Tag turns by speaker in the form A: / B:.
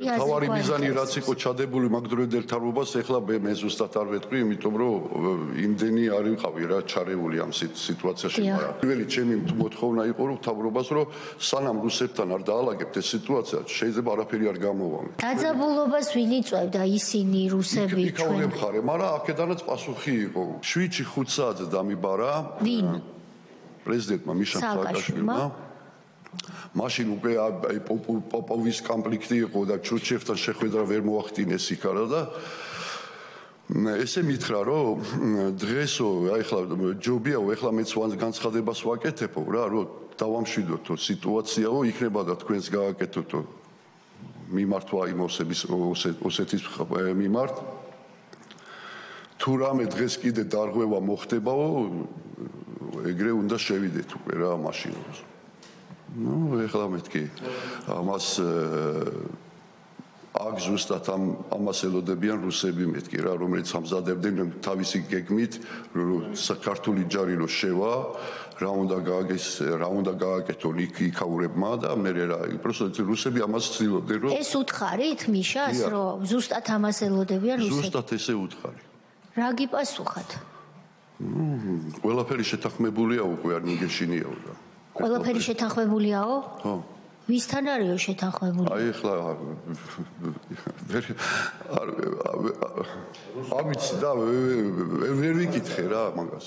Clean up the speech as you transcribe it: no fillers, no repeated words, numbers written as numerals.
A: თავარი მიზანი რაც იყო ჩადებული მაგდროინდელ თარობას ეხლა მე ზუსტად არ ვეთქვი, იმიტომ რომ იმდენი არ ვიყავი რა ჩარეული ამ სიტუაციაში, მაგრამ პირველი ჩემი მოთხოვნა იყო რომ თავრობას რომ სანამ რუსებთან არ დაალაგებთ ეს სიტუაცია, შეიძლება არაფერი არ გამოვამი.
B: დაძაბულობას ვინ იწვევდა ისინი რუსები ჩვენ?
A: იქაურე მხარე, მაგრამ აქედანაც პასუხი იყო. 7-5 საათზე დამიბარა
B: ვინ?
A: პრეზიდენტმა მიშა სააკაშვილმა. მაშინ უკვე აი პოპოვის კონფლიქტი იყო და ჩურჩიევთან შეხვედრა ვერ მოახდინეს იქ არა და ესე მითხრა რომ დღესო აი ხლა ჯობიაო ეხლა მეც განცხადებას ვაკეთებო რა რომ დავამშვიდოთო სიტუაციაო იქნება და თქვენს გააკეთოთო მიმართვა იმ ოსეთის მიმართ თუ რამე დღეს კიდე დარღვევა მოხდებაო ეგრე უნდა შევიდეთ უკვე რა მაშინ ну, ეხლა მეთქი. ამას აქ ზუსტად ამას ელოდებიან რუსები მეთქი რა, რომელიც ამზადებდნენ თავისი გეგმით, რომ საქართველოს ჯარი რო შევა, რა უნდა გააკეთონ იქაურებმა და მე რა, просто რუსები ამას ცდილობდნენ რომ
B: ეს უთხარით მიშას რომ ზუსტად ამას ელოდებიან რუსები?
A: ზუსტად ესე უთხარი.
B: რა გიპასუხათ?
A: ყველაფერი შეთანხმებულია უკვე არ მიგეშინიაო და
B: ყველაფერი შეთანხმებულიაო?
A: ხო.
B: ვისთან არისო შეთანხმებული?
A: აი ახლა არ ვიცი და ვერ ვიკითხე რა მაგას.